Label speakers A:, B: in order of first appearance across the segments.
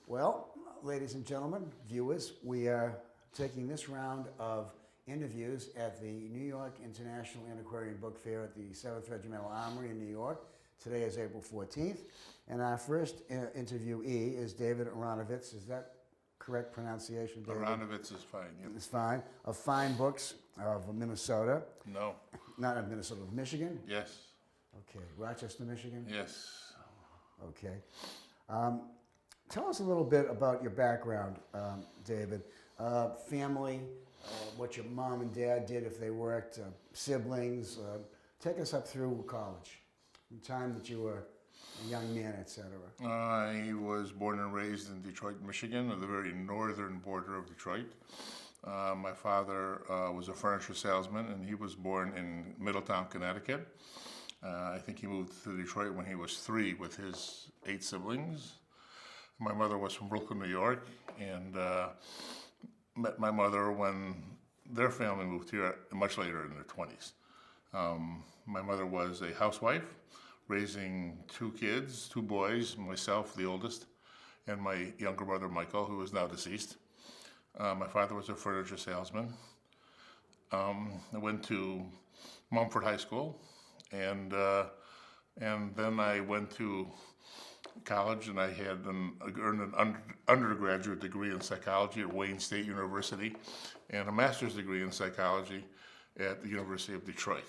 A: Well, ladies and gentlemen, viewers, we are taking this round of interviews at the New York International Antiquarian Book Fair at the 7th Regimental Armory in New York. Today is April 14th, and our first interviewee is David Aronovitz. Is that correct pronunciation, David?
B: Aronovitz is fine. Yep.
A: It's fine. Of Fine Books of Minnesota.
B: No.
A: Not of Minnesota, of Michigan?
B: Yes.
A: Okay. Rochester, Michigan?
B: Yes.
A: Okay. Tell us a little bit about your background, David. Family, what your mom and dad did if they worked, siblings. Take us up through college, the time that you were a young man, etc.
B: I was born and raised in Detroit, Michigan, on the very northern border of Detroit. My father was a furniture salesman, and he was born in Middletown, Connecticut. I think he moved to Detroit when he was 3 with his 8 siblings. My mother was from Brooklyn, New York, and met my mother when their family moved here much later in their 20s. My mother was a housewife, raising 2 kids, 2 boys, myself, the oldest, and my younger brother, Michael, who is now deceased. My father was a furniture salesman. I went to Mumford High School, and then I went to college, and I had earned an undergraduate degree in psychology at Wayne State University and a master's degree in psychology at the University of Detroit.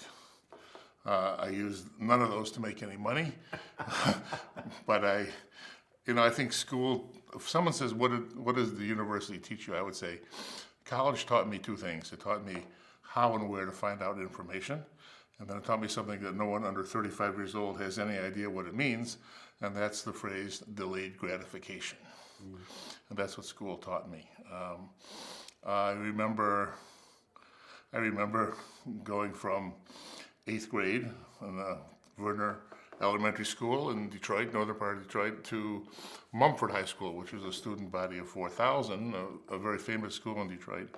B: I used none of those to make any money, but I think school, if someone says, what does the university teach you? I would say college taught me 2 things. It taught me how and where to find out information, and then it taught me something that no one under 35 years old has any idea what it means, and that's the phrase delayed gratification. And that's what school taught me. I remember going from 8th grade in the Werner Elementary School in Detroit, northern part of Detroit, to Mumford High School, which was a student body of 4,000, a very famous school in Detroit.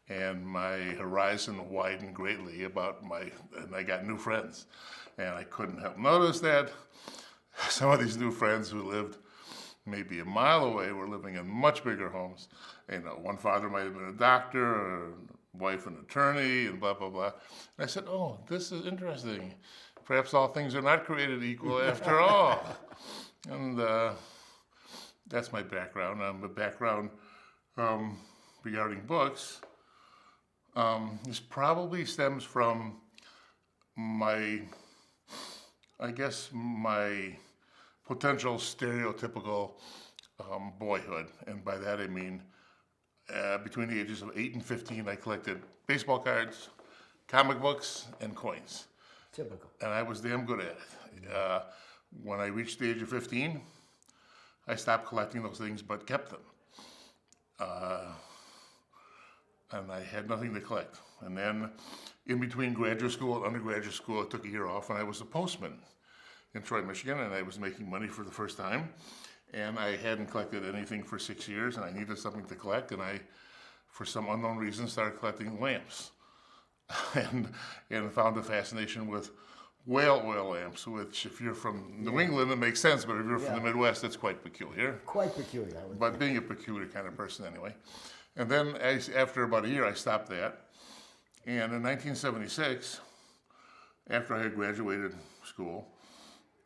B: And my horizon widened greatly and I got new friends. And I couldn't help notice that some of these new friends who lived maybe a mile away were living in much bigger homes. One father might have been a doctor, or wife an attorney, and blah, blah, blah. And I said, oh, this is interesting. Perhaps all things are not created equal after all. And that's my background. The background regarding books, this probably stems from my potential stereotypical boyhood. And by that I mean between the ages of 8 and 15, I collected baseball cards, comic books, and coins.
A: Typical.
B: And I was damn good at it. When I reached the age of 15, I stopped collecting those things but kept them. And I had nothing to collect. And then in between graduate school and undergraduate school, I took a year off, and I was a postman in Detroit, Michigan, and I was making money for the first time. And I hadn't collected anything for 6 years, and I needed something to collect, and I, for some unknown reason, started collecting lamps. and found a fascination with whale oil lamps, which if you're from New England, it makes sense, but if you're from the Midwest, it's quite peculiar.
A: Quite peculiar, I would
B: But
A: think.
B: being a peculiar kind of person anyway. And then after about a year, I stopped that. And in 1976, after I had graduated school,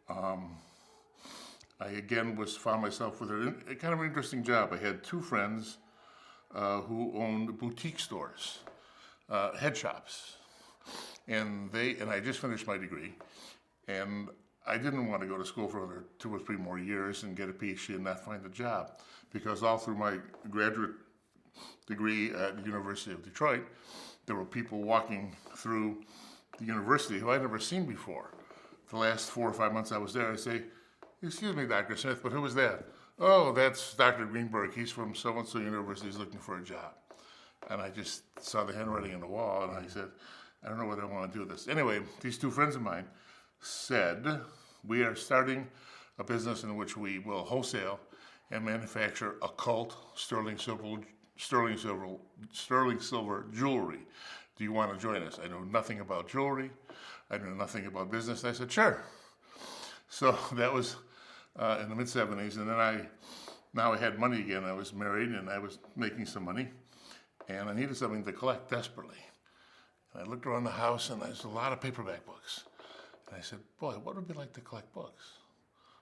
B: I again found myself with a kind of an interesting job. I had 2 friends who owned boutique stores, head shops, and I just finished my degree, and I didn't want to go to school for another 2 or 3 more years and get a PhD and not find a job, because all through my graduate degree at the University of Detroit, there were people walking through the university who I'd never seen before. The last 4 or 5 months I was there, I'd say, "Excuse me, Dr. Smith, but who was that?" "Oh, that's Dr. Greenberg. He's from so-and-so university. He's looking for a job." And I just saw the handwriting on the wall, and I said, I don't know whether I want to do this. Anyway, these 2 friends of mine said, "We are starting a business in which we will wholesale and manufacture occult sterling silver jewelry. Do you want to join us?" I know nothing about jewelry. I know nothing about business. I said, "Sure." So that was in the mid-'70s, and then now I had money again. I was married and I was making some money, and I needed something to collect desperately. And I looked around the house, and there's a lot of paperback books. And I said, boy, what would it be like to collect books?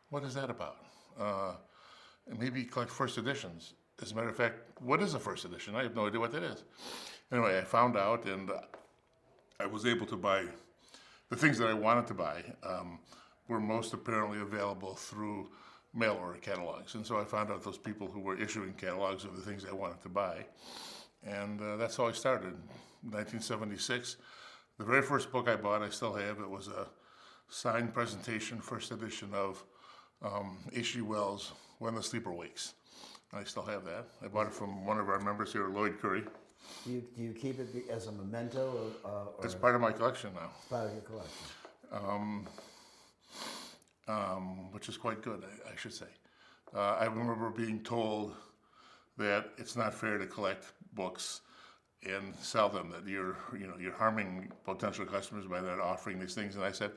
B: What is that about? And maybe collect first editions. As a matter of fact, what is a first edition? I have no idea what that is. Anyway, I found out, and I was able to buy the things that I wanted to buy. Were most apparently available through mail order catalogs. And so I found out those people who were issuing catalogs of the things I wanted to buy. And that's how I started. In 1976, the very first book I bought, I still have, it was a signed presentation, first edition of H.G. Wells' When the Sleeper Wakes. I still have that. I bought it from one of our members here, Lloyd Curry.
A: Do you keep it as a memento? Or
B: It's part of my collection now.
A: It's part of your collection.
B: Which is quite good, I should say. I remember being told that it's not fair to collect books and sell them, that you're harming potential customers by not offering these things. And I said,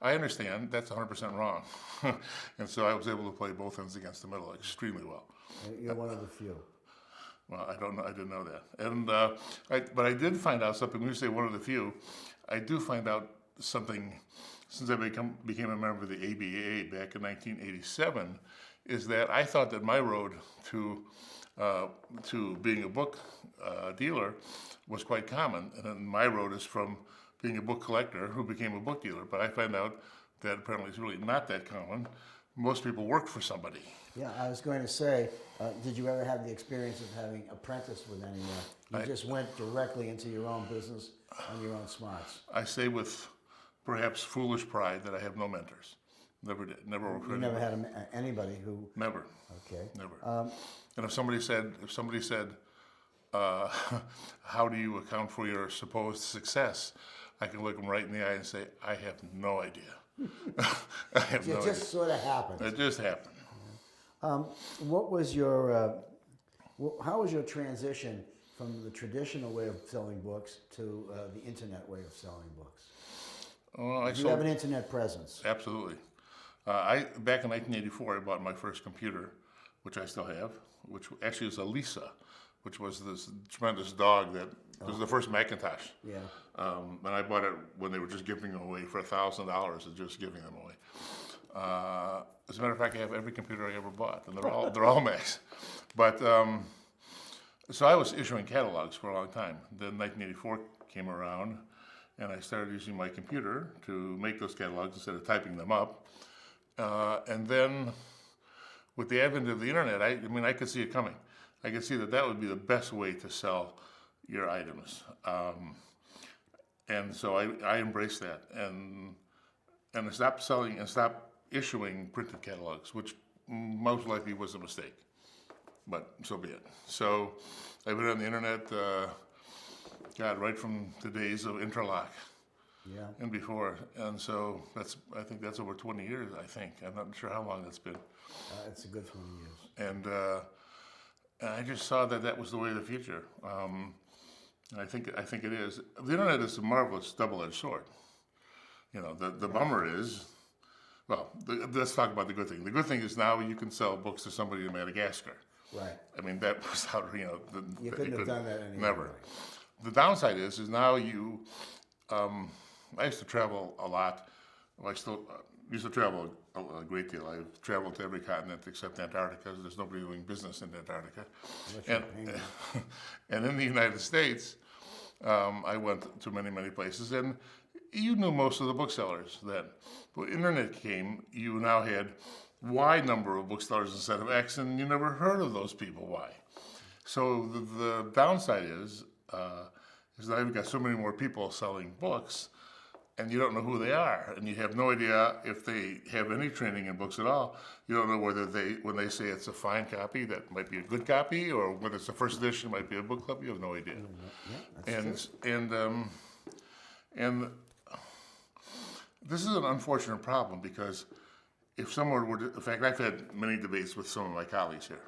B: I understand, that's 100% wrong. And so I was able to play both ends against the middle extremely well.
A: You're one of the few.
B: Well, I don't know. I didn't know that. And but I did find out something. When you say one of the few, I do find out something. Since I became a member of the ABAA back in 1987, is that I thought that my road to being a book dealer was quite common, and then my road is from being a book collector who became a book dealer. But I find out that apparently it's really not that common. Most people work for somebody.
A: Yeah, I was going to say, did you ever have the experience of having apprenticed with anyone? You just went directly into your own business on your own smarts.
B: I say with perhaps foolish pride that I have no mentors. Never did. Never worked for
A: You
B: anyone.
A: never had anybody who...
B: Never.
A: Okay.
B: Never. And if somebody said, how do you account for your supposed success? I can look them right in the eye and say, I have no idea. I have no idea.
A: It just sort of happened.
B: It just happened.
A: What was your... how was your transition from the traditional way of selling books to the internet way of selling books?
B: Well,
A: Do you have an internet presence?
B: Absolutely. Back in 1984, I bought my first computer, which I still have, which actually is a Lisa, which was this tremendous dog that was the first Macintosh.
A: Yeah.
B: And I bought it when they were just giving them away for $1,000, and just giving them away. As a matter of fact, I have every computer I ever bought, and they're all Macs. But so I was issuing catalogs for a long time. Then 1984 came around, and I started using my computer to make those catalogs instead of typing them up. And then with the advent of the internet, I could see it coming. I could see that would be the best way to sell your items. And so I embraced that and I stopped issuing printed catalogs, which most likely was a mistake, but so be it. So I've been on the internet, right from the days of Interlock.
A: Yeah.
B: And before, and so I think that's over 20 years. I'm not sure how long that's been.
A: It's a good 20 years.
B: And I just saw that was the way of the future. And I think it is. The internet is a marvelous double-edged sword. The bummer is, well, let's talk about the good thing. The good thing is now you can sell books to somebody in Madagascar.
A: Right.
B: That was how
A: you couldn't have done that anyway.
B: Never. The downside is now you. I used to travel a lot. Well, I still used to travel a great deal. I've traveled to every continent except Antarctica. There's nobody doing business in Antarctica. And in the United States, I went to many, many places. And you knew most of the booksellers then. When internet came, you now had Y number of booksellers instead of X, and you never heard of those people. Why? So the downside is now you've got so many more people selling books, and you don't know who they are, and you have no idea if they have any training in books at all. You don't know whether when they say it's a fine copy, that might be a good copy, or whether it's the first edition, might be a book club. You have no idea.
A: Yeah, that's true.
B: And this is an unfortunate problem, because if someone were to, in fact, I've had many debates with some of my colleagues here,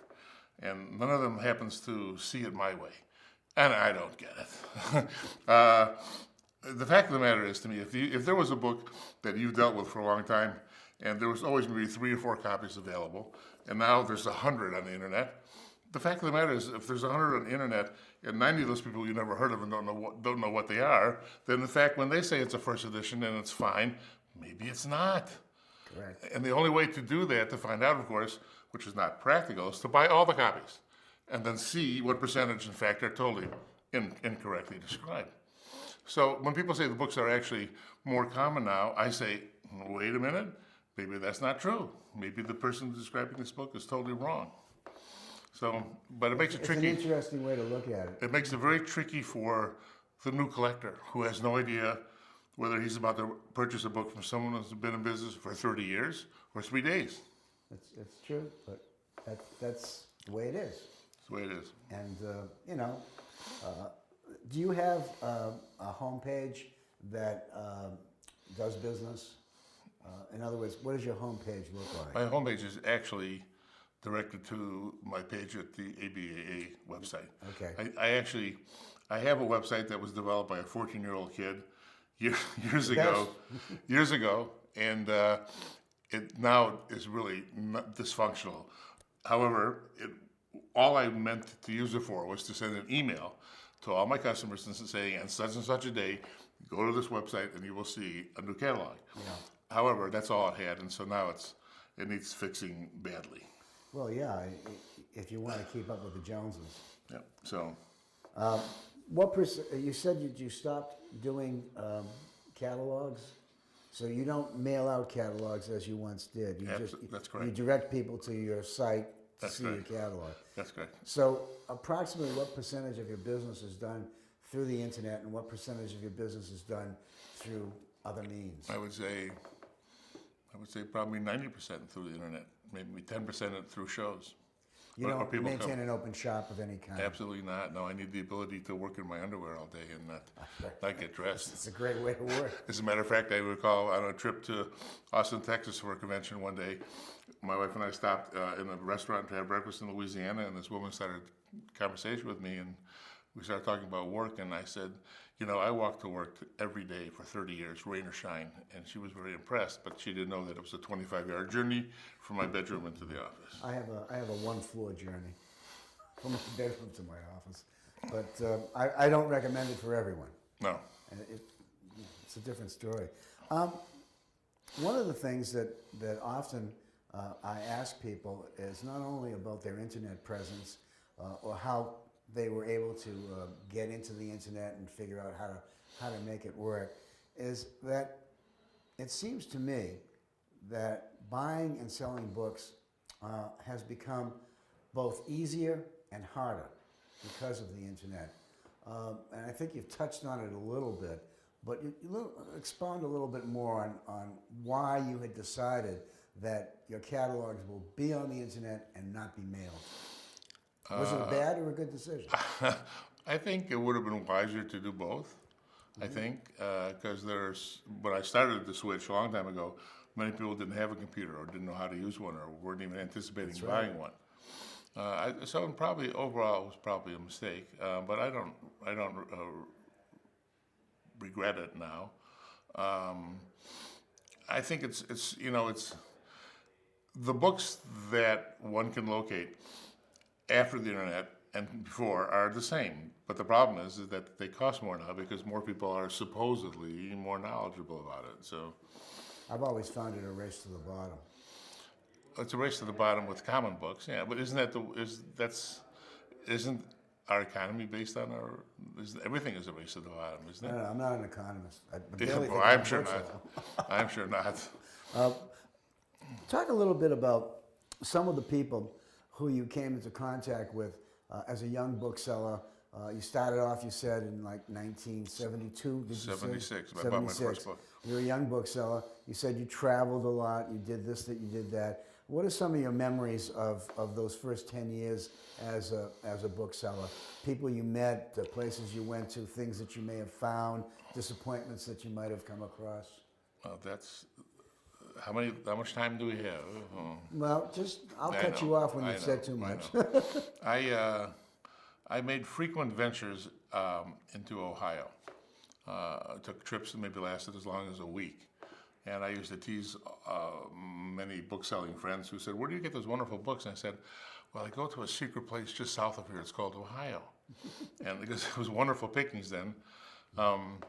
B: and none of them happens to see it my way, and I don't get it. The fact of the matter is, to me, if there was a book that you dealt with for a long time, and there was always maybe 3 or 4 copies available, and now there's 100 on the internet. The fact of the matter is, if there's 100 on the internet, and 90 of those people you never heard of and don't know what they are, then in fact, when they say it's a first edition and it's fine, maybe it's not.
A: Correct.
B: And the only way to do that, to find out, of course, which is not practical, is to buy all the copies and then see what percentage, in fact, are totally incorrectly described. So when people say the books are actually more common now, I say, wait a minute, maybe that's not true. Maybe the person describing this book is totally wrong. So, but it makes it tricky.
A: It's an interesting way to look at it.
B: It makes it very tricky for the new collector who has no idea whether he's about to purchase a book from someone who's been in business for 30 years or 3 days.
A: It's true, but that's the way it is.
B: That's the way it is.
A: And, do you have a homepage that does business? In other words, what does your homepage look like?
B: My homepage is actually directed to my page at the ABAA website.
A: Okay.
B: I have a website that was developed by a 14-year-old kid years ago, and it now is really not dysfunctional. However, all I meant to use it for was to send an email to all my customers and saying, on such and such a day, go to this website and you will see a new catalog.
A: Yeah.
B: However, that's all it had, and so now it needs fixing badly.
A: Well, yeah, if you want to keep up with the Joneses.
B: Yeah. So.
A: You said you stopped doing catalogs, so you don't mail out catalogs as you once did.
B: That's correct.
A: You direct people to your site to see
B: correct.
A: your catalog.
B: That's correct.
A: So, approximately what percentage of your business is done through the internet, and what percentage of your business is done through other means?
B: I would say probably 90% through the internet, maybe 10% through shows.
A: You don't maintain an open shop of any kind?
B: Absolutely not. No, I need the ability to work in my underwear all day and not get dressed.
A: It's a great way to work.
B: As a matter of fact, I recall on a trip to Austin, Texas for a convention one day, my wife and I stopped in a restaurant to have breakfast in Louisiana, and this woman started a conversation with me, and we started talking about work, and I said, I walk to work every day for 30 years, rain or shine, and she was very impressed, but she didn't know that it was a 25-yard journey from my bedroom into the office.
A: I have a one-floor journey from my bedroom to my office, but I don't recommend it for everyone.
B: No.
A: And it's a different story. One of the things that often I ask people is not only about their internet presence or how they were able to get into the internet and figure out how to make it work, is that it seems to me that buying and selling books has become both easier and harder because of the internet. And I think you've touched on it a little bit, but expound a little bit more on why you had decided that your catalogs will be on the internet and not be mailed. Was it a bad or a good decision?
B: I think it would have been wiser to do both. Mm-hmm. I think because when I started the switch a long time ago, many people didn't have a computer or didn't know how to use one or weren't even anticipating buying one. So probably overall it was probably a mistake, but I don't regret it now. I think it's the books that one can locate after the internet and before are the same, but the problem is that they cost more now because more people are supposedly more knowledgeable about it. So
A: I've always found it a race to the bottom.
B: It's a race to the bottom with common books, yeah. But isn't our economy based on everything is a race to the bottom, isn't it?
A: No, I'm not an economist.
B: I'm sure not. I'm sure not.
A: Talk a little bit about some of the people who you came into contact with as a young bookseller. You started off, you said, in like 1972, did you
B: 76,
A: say?
B: I bought my first book.
A: You were a young bookseller. You said you traveled a lot, you did this, that you did that. What are some of your memories of those first 10 years as a bookseller? People you met, the places you went to, things that you may have found, disappointments that you might have come across?
B: Well, that's... How much time do we have?
A: Well, I'll cut you off when you've said too much.
B: I made frequent ventures into Ohio. Took trips that maybe lasted as long as a week. And I used to tease many book-selling friends who said, "Where do you get those wonderful books?" And I said, "Well, I go to a secret place just south of here. It's called Ohio." And because it was wonderful pickings then. And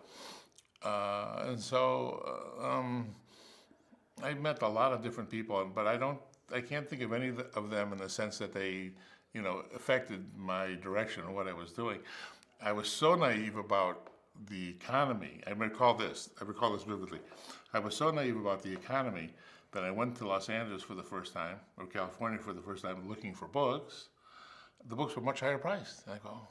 B: so I met a lot of different people, but I can't think of any of them in the sense that they, affected my direction or what I was doing. I was so naive about the economy. I recall this vividly. I was so naive about the economy that I went to Los Angeles for the first time, or California for the first time, looking for books. The books were much higher priced. And I go,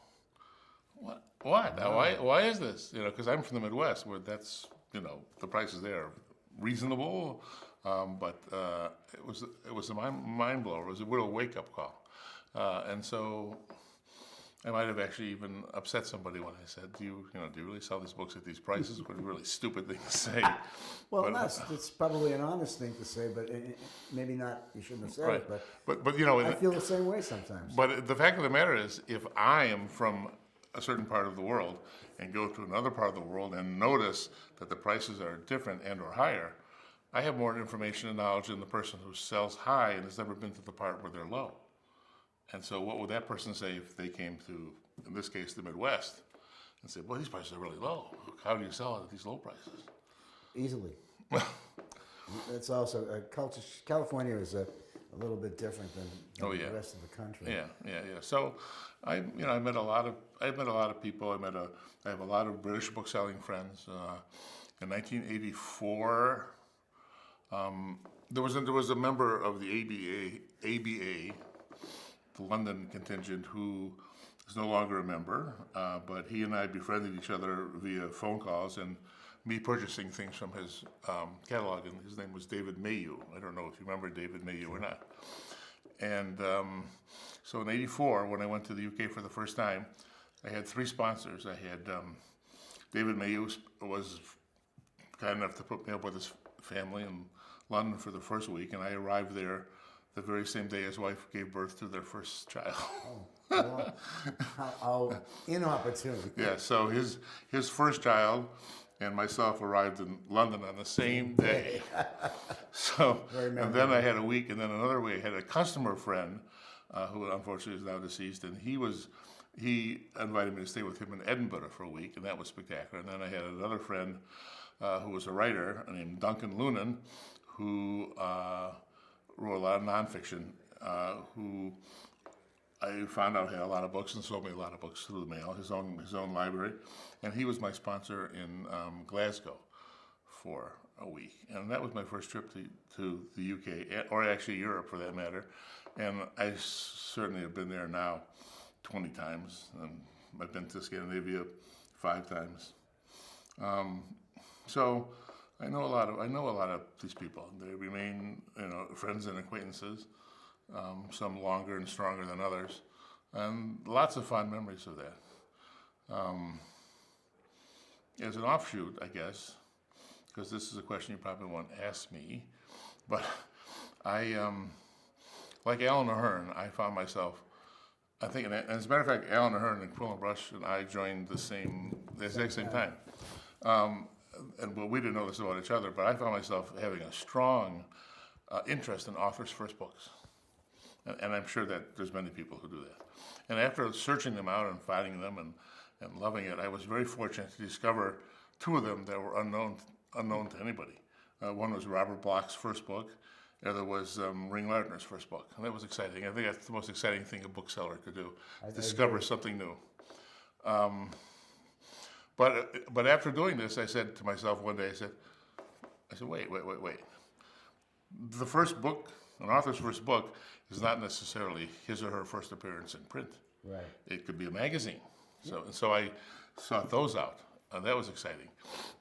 B: what? Why is this? Because I'm from the Midwest, where that's, the prices there are reasonable, but it was a mind blower. It was a real wake up call, and so I might have actually even upset somebody when I said, "Do you really sell these books at these prices?" What a really stupid thing to say.
A: Well, it's probably an honest thing to say, but maybe not. You shouldn't have said
B: Right.
A: it.
B: But
A: I feel the same way sometimes.
B: But the fact of the matter is, if I am from a certain part of the world and go to another part of the world and notice that the prices are different and or higher, I have more information and knowledge than the person who sells high and has never been to the part where they're low. And so what would that person say if they came to, in this case, the Midwest, and said, "Well, these prices are really low. How do you sell it at these low prices?"
A: Easily. It's also a culture. California is a little bit different than the rest of the country.
B: Yeah. So I met a lot of people. I have a lot of British book-selling friends. In 1984, there was a member of the ABAA, the London contingent, who is no longer a member, but he and I befriended each other via phone calls and me purchasing things from his catalog, and his name was David Mayhew. I don't know if you remember David Mayhew or not. And so in '84, when I went to the UK for the first time, I had three sponsors. I had David Mayhew was kind enough to put me up with his family in London for the first week, and I arrived there the very same day his wife gave birth to their first child.
A: Well, how inopportune.
B: Yeah, so his first child and myself arrived in London on the same day. So, and then I had a week, and then another week I had a customer friend who unfortunately is now deceased, and he invited me to stay with him in Edinburgh for a week, and that was spectacular. And then I had another friend who was a writer named Duncan Lunan, who wrote a lot of nonfiction, who I found out had a lot of books and sold me a lot of books through the mail, his own library. And he was my sponsor in Glasgow for a week. And that was my first trip to the UK, or actually Europe for that matter. And I certainly have been there now 20 times. And I've been to Scandinavia 5 times. So I know a lot of these people. They remain, friends and acquaintances. Some longer and stronger than others, and lots of fond memories of that. As an offshoot, I guess, because this is a question you probably won't ask me, but I, like Alan Ahern, I found myself, I think, and as a matter of fact, Alan Ahern and Quillen Brush and I joined the exact same time. And we didn't know this about each other, but I found myself having a strong interest in authors' first books. And I'm sure that there's many people who do that. And after searching them out and finding them and loving it, I was very fortunate to discover 2 of them that were unknown to anybody. One was Robert Bloch's first book. The other was Ring Lardner's first book. And that was exciting. I think that's the most exciting thing a bookseller could do, discover something new. But after doing this, I said to myself one day, I said, wait. The first book, an author's first book, is not necessarily his or her first appearance in print.
A: Right.
B: It could be a magazine. So I sought those out. And that was exciting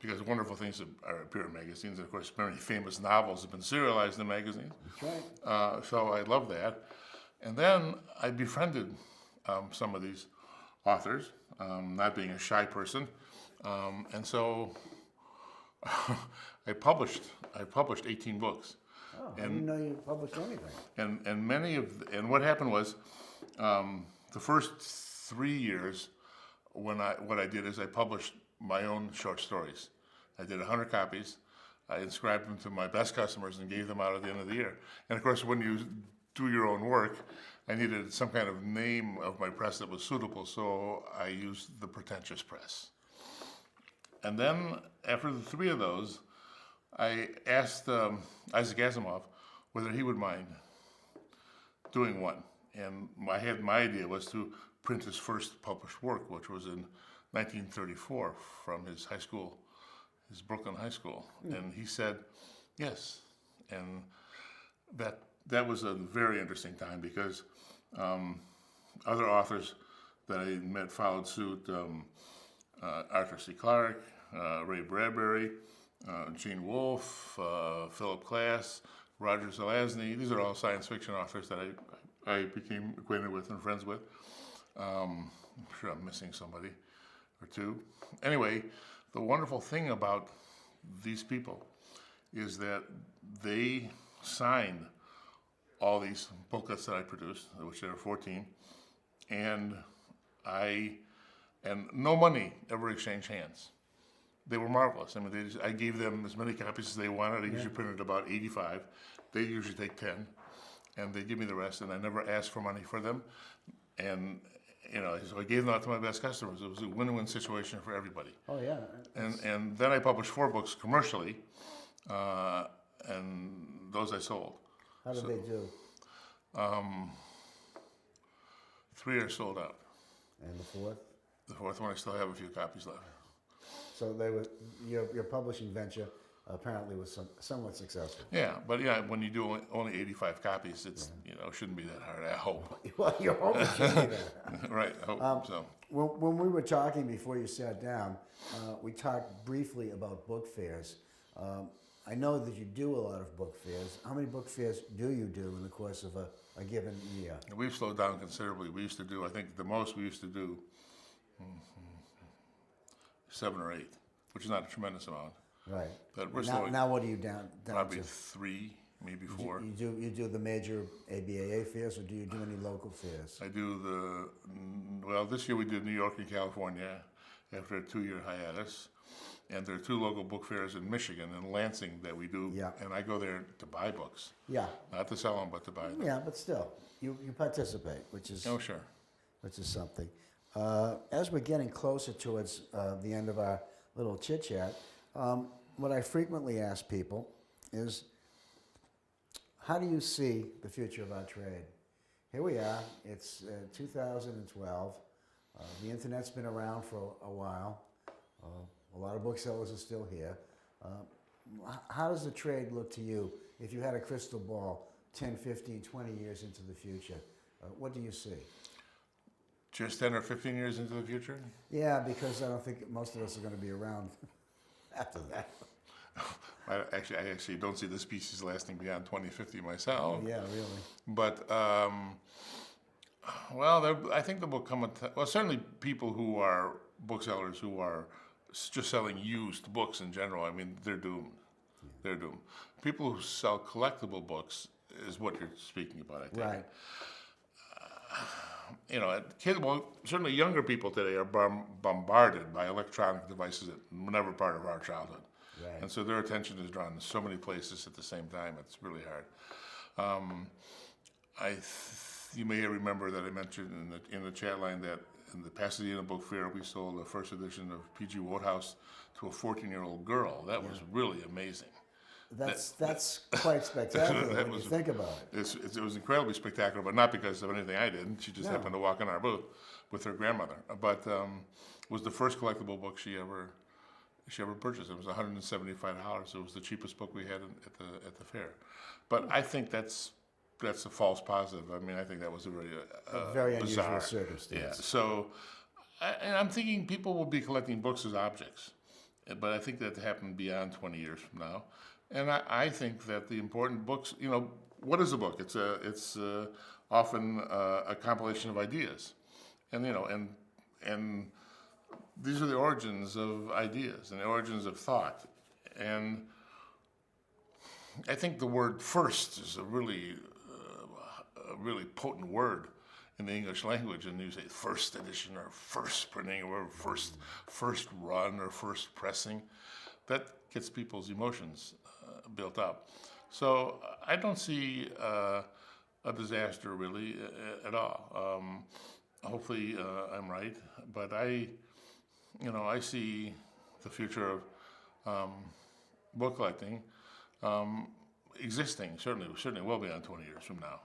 B: because wonderful things appear in magazines. And of course, many famous novels have been serialized in magazines.
A: That's right.
B: So I love that. And then I befriended some of these authors, not being a shy person. And so I published 18 books.
A: Oh, I didn't know you published anything.
B: And what happened was, the first 3 years, what I did is I published my own short stories. I did 100 copies. I inscribed them to my best customers and gave them out at the end of the year. And of course, when you do your own work, I needed some kind of name of my press that was suitable, so I used the Pretentious Press. And then, after the 3 of those, I asked Isaac Asimov whether he would mind doing one. And my idea was to print his first published work, which was in 1934 from his high school, his Brooklyn high school. And he said yes. And that was a very interesting time because other authors that I met followed suit. Arthur C. Clarke, Ray Bradbury, Gene Wolfe, Philip Klass, Roger Zelazny. These are all science fiction authors that I became acquainted with and friends with. I'm sure I'm missing somebody or two. Anyway, the wonderful thing about these people is that they signed all these booklets that I produced, which there are 14, and no money ever exchanged hands. They were marvelous. I mean, I gave them as many copies as they wanted. I usually printed about 85. They usually take 10, and they give me the rest, and I never asked for money for them. And, so I gave them out to my best customers. It was a win-win situation for everybody.
A: Oh, yeah.
B: And then I published 4 books commercially, and those I sold.
A: How did they do?
B: 3 are sold out.
A: And the 4th?
B: The 4th one, I still have a few copies left.
A: So your publishing venture apparently was somewhat successful.
B: Yeah, but when you do only 85 copies, it's shouldn't be that hard. I hope.
A: Well, you're hoping shouldn't be that.
B: Right. I hope so.
A: When we were talking before you sat down, we talked briefly about book fairs. I know that you do a lot of book fairs. How many book fairs do you do in the course of a given year?
B: We've slowed down considerably. We used to do, I think the most we used to do 7 or 8, which is not a tremendous amount.
A: Right.
B: But we're
A: now what are you down
B: probably
A: to?
B: 3, maybe 4.
A: You do the major ABAA fairs, or do you do any local fairs?
B: I do this year we did New York and California after a 2-year hiatus. And there are 2 local book fairs in Michigan and Lansing that we do.
A: Yeah.
B: And I go there to buy books.
A: Yeah.
B: Not to sell them, but to buy them.
A: Yeah, but still, you participate, which is
B: Sure.
A: Which is something. As we're getting closer towards the end of our little chit chat, what I frequently ask people is, how do you see the future of our trade? Here we are. It's 2012. The internet's been around for a while. A lot of booksellers are still here. How does the trade look to you if you had a crystal ball 10, 15, 20 years into the future? What do you see?
B: Just 10 or 15 years into the future?
A: Yeah, because I don't think most of us are going to be around after that.
B: I actually don't see the species lasting beyond 2050 myself.
A: Yeah, really.
B: But, I think there will come a time, certainly people who are booksellers who are just selling used books in general, I mean, they're doomed. Yeah. They're doomed. People who sell collectible books is what you're speaking about, I think.
A: Right.
B: Certainly younger people today are bombarded by electronic devices that were never part of our childhood.
A: Right.
B: And so their attention is drawn to so many places at the same time, it's really hard. You may remember that I mentioned in the chat line that in the Pasadena Book Fair, we sold the first edition of P.G. Wodehouse to a 14-year-old girl. That was really amazing.
A: That's quite spectacular when you think about it.
B: It was incredibly spectacular, but not because of anything I did. She just happened to walk in our booth with her grandmother. But it was the first collectible book she ever purchased. It was $175. It was the cheapest book we had at the fair. But I think that's a false positive. I mean, I think that was a
A: very
B: bizarre,
A: unusual circumstance.
B: Yeah. So, I'm thinking people will be collecting books as objects, but I think that happened beyond 20 years from now. And I think that the important books, what is a book? It's often a compilation of ideas, and these are the origins of ideas and the origins of thought. And I think the word first is a really potent word in the English language, and you say first edition or first printing or first run or first pressing. that gets people's emotions built up. So I don't see a disaster really at all. Hopefully I'm right, but I see the future of book collecting existing certainly well beyond 20 years from now,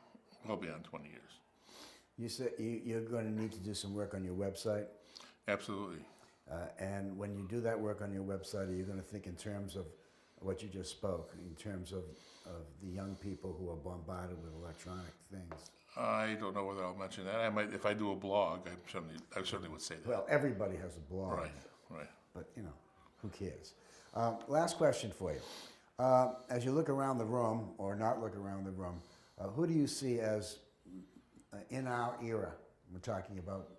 B: well beyond 20 years.
A: You said you're going to need to do some work on your website.
B: Absolutely.
A: And when you do that work on your website, are you going to think in terms of what you just spoke, in terms of the young people who are bombarded with electronic things?
B: I don't know whether I'll mention that. I might, if I do a blog, I certainly would say that.
A: Well, everybody has a blog.
B: Right.
A: But, who cares? Last question for you. As you look around the room, or not look around the room, who do you see as, in our era, we're talking about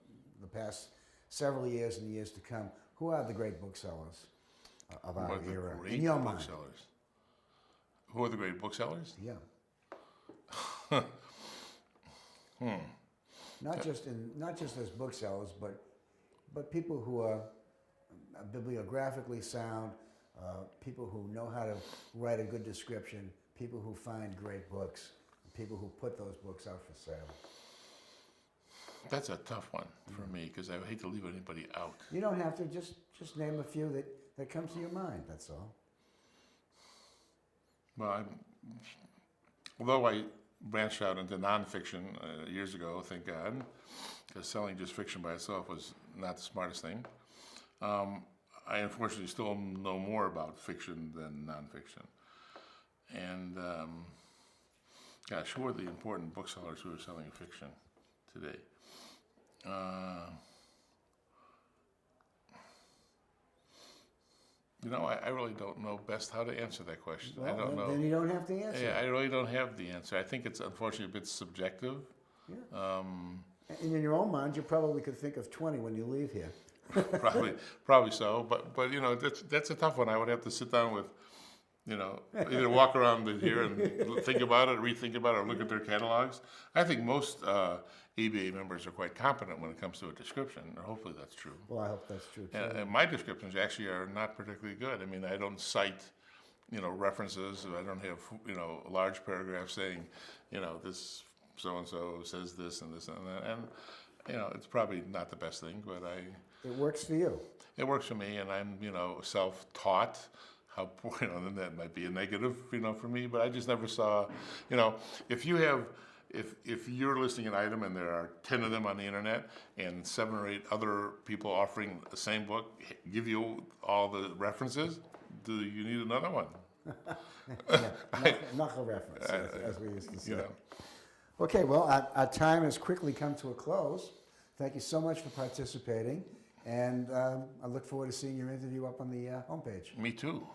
A: the past several years and years to come, who are the great booksellers of our era, in your mind?
B: Who are the great booksellers?
A: Yeah. Not just as booksellers, but people who are bibliographically sound, people who know how to write a good description, people who find great books, people who put those books out for sale.
B: That's a tough one for me because I hate to leave anybody out.
A: You don't have to. Just name a few that comes to your mind. That's all.
B: Well, although I branched out into nonfiction years ago, thank God, because selling just fiction by itself was not the smartest thing. I unfortunately still know more about fiction than nonfiction. And gosh, who are the important booksellers who are selling fiction today? I really don't know best how to answer that question.
A: Well,
B: I don't know.
A: Then you don't have to answer.
B: Yeah, I really don't have the answer. I think it's unfortunately a bit subjective.
A: Yeah. And in your own mind, you probably could think of 20 when you leave here.
B: probably so. But that's a tough one. I would have to sit down with, either walk around here and think about it, rethink about it, or look at their catalogs. I think most ABAA members are quite competent when it comes to a description, or hopefully that's true.
A: Well, I hope that's true too.
B: And my descriptions actually are not particularly good. I mean, I don't cite, references. I don't have, large paragraphs saying, this so-and-so says this and this and that. And, it's probably not the best thing, but
A: It works for you.
B: It works for me, and I'm, self-taught. How, then that might be a negative, for me, but I just never saw, if you're listing an item and there are 10 of them on the internet and 7 or 8 other people offering the same book give you all the references, do you need another one?
A: Knuckle reference, as we used to say. Okay, well, our time has quickly come to a close. Thank you so much for participating, and I look forward to seeing your interview up on the homepage.
B: Me too.